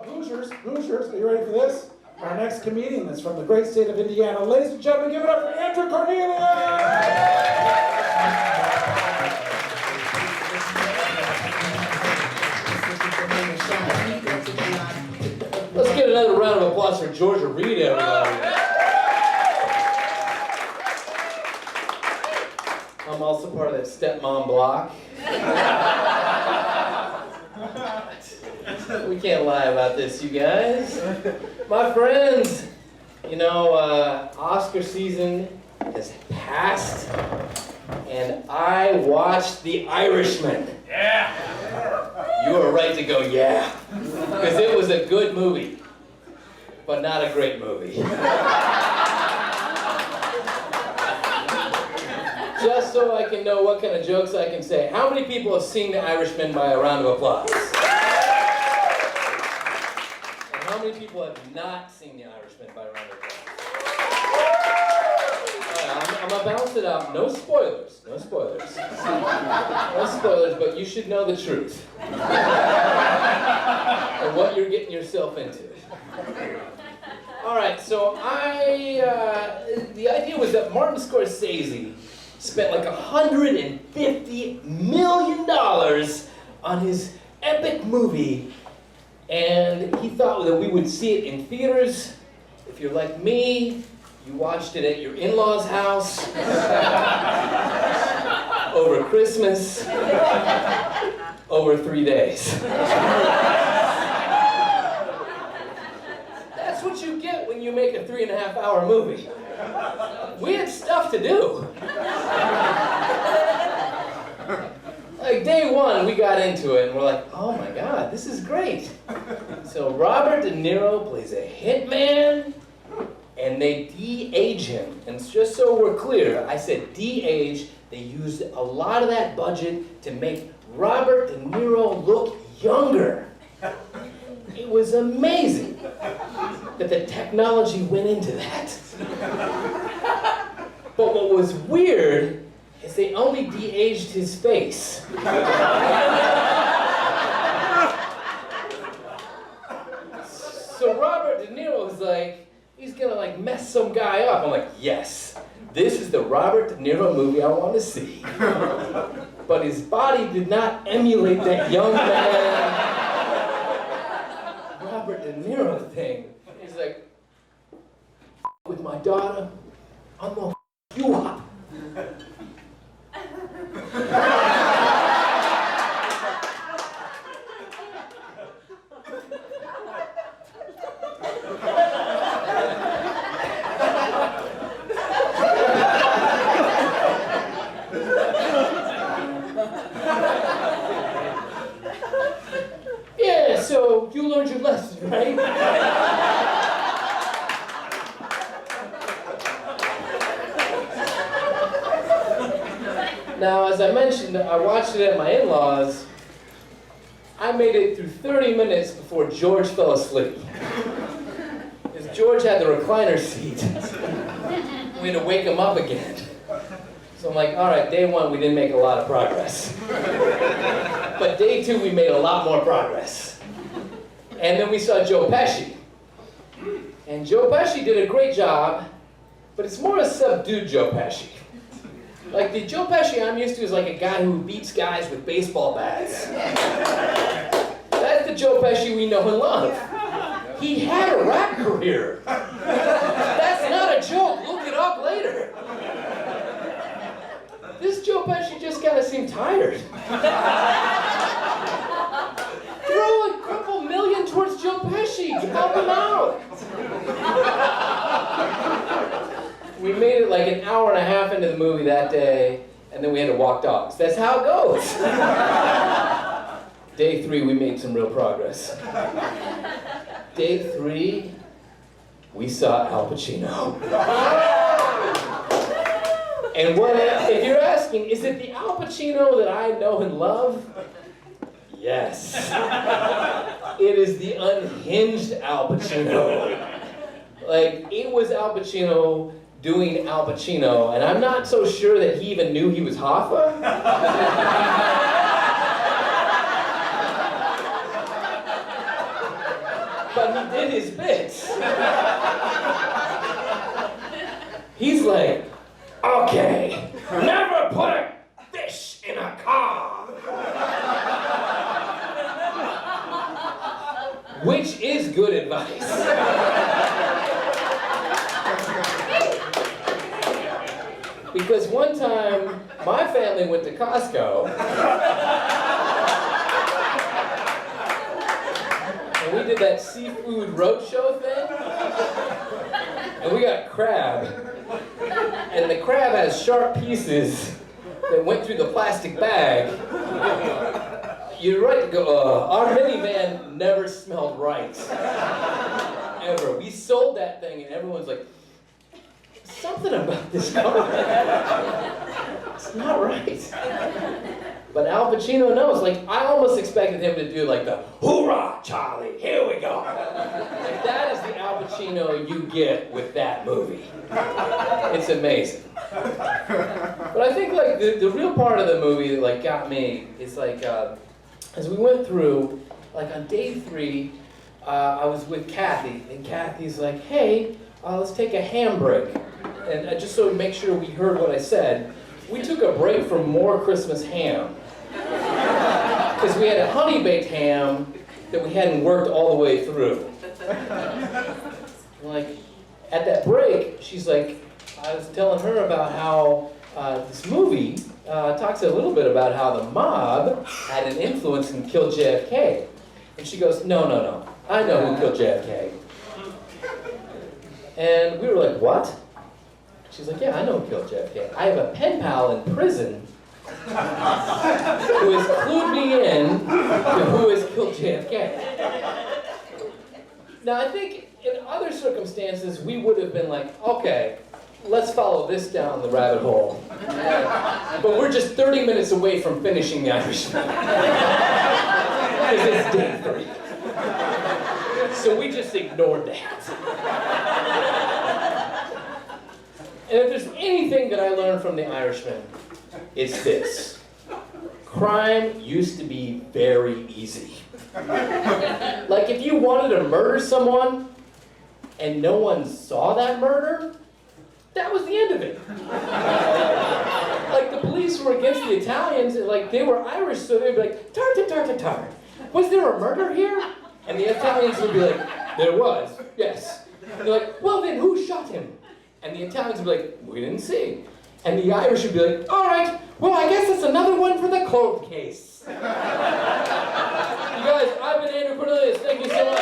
Hoosiers, are you ready for this? Our next comedian is from the great state of Indiana. Ladies and gentlemen, give it up for Andrew Cornelius! Let's get another round of applause for Georgia Reed, everybody. I'm also part of that stepmom block. We can't lie about this, you guys. My friends, you know, Oscar season has passed, and I watched The Irishman. Yeah! You are right to go, yeah. Because it was a good movie, but not a great movie. Just so I can know what kind of jokes I can say. How many people have seen The Irishman by a round of applause? And how many people have not seen The Irishman by a round of applause? I'm gonna bounce it out. No spoilers. No spoilers. No spoilers, but you should know the truth. And what you're getting yourself into. All right, so the idea was that Martin Scorsese spent like $150 million on his epic movie, and he thought that we would see it in theaters. If you're like me, you watched it at your in-laws' house over Christmas, over 3 days. That's what you get when you make a 3.5-hour movie. We had stuff to do. Like day one, we got into it and we're like, oh my God, this is great. So Robert De Niro plays a hitman and they de-age him. And just so we're clear, I said de-age. They used a lot of that budget to make Robert De Niro look younger. It was amazing that the technology went into that. But what was weird is they only de-aged his face. So Robert De Niro was like, he's gonna like mess some guy up. I'm like, yes, this is the Robert De Niro movie I want to see. But his body did not emulate that young man Robert De Niro thing. He's like, with my daughter, I'm gonna you up. Yeah, so you learned your lesson, right? Now, as I mentioned, I watched it at my in-laws. I made it through 30 minutes before George fell asleep. Because George had the recliner seat. We had to wake him up again. So I'm like, all right, day one, we didn't make a lot of progress. But day two, we made a lot more progress. And then we saw Joe Pesci. And Joe Pesci did a great job, but it's more a subdued Joe Pesci. Like the Joe Pesci I'm used to is like a guy who beats guys with baseball bats. That's the Joe Pesci we know and love. He had a rap career. That's not a joke, look it up later. This Joe Pesci just kind of seemed tired. Throw a couple million towards Joe Pesci, help him out. We made it like an hour and a half into the movie that day, and then we had to walk dogs. That's how it goes. Day three, we made some real progress. Day three, we saw Al Pacino. And if you're asking, is it the Al Pacino that I know and love? Yes. It is the unhinged Al Pacino. Like, it was Al Pacino doing Al Pacino, and I'm not so sure that he even knew he was Hoffa. but he did his bits. He's like, okay, never put a fish in a car. Which is good advice. Because one time, my family went to Costco, and we did that seafood roadshow thing, and we got crab, and the crab has sharp pieces that went through the plastic bag. You're right to go, our minivan never smelled right, ever. We sold that thing, and everyone's like, something about this car. It's not right. But Al Pacino knows. Like, I almost expected him to do like the, hoorah, Charlie, here we go. Like, that is the Al Pacino you get with that movie. It's amazing. But I think like the real part of the movie that like got me is like, as we went through, like on day 3, I was with Kathy, and Kathy's like, hey, let's take a handbrake. And just so we make sure we heard what I said, we took a break from more Christmas ham. Because we had a honey-baked ham that we hadn't worked all the way through. Like, at that break, she's like, I was telling her about how this movie talks a little bit about how the mob had an influence and killed JFK. And she goes, no, I know who killed JFK. And we were like, what? She's like, yeah, I know who killed JFK. I have a pen pal in prison who has clued me in to who has killed JFK. Now, I think in other circumstances, we would have been like, okay, let's follow this down the rabbit hole. But we're just 30 minutes away from finishing The Irishman. Because it's day 3. So we just ignored that. And if there's anything that I learned from The Irishman, it's this. Crime used to be very easy. Like if you wanted to murder someone and no one saw that murder, that was the end of it. Like the police were against the Italians, and like they were Irish, so they'd be like, tar. Was there a murder here? And the Italians would be like, there was, yes. And they're like, well then who shot him? And the Italians would be like, we didn't see. And the Irish would be like, all right, well, I guess it's another one for the cold case. You guys, I've been Andrew Cornelius. Thank you so much.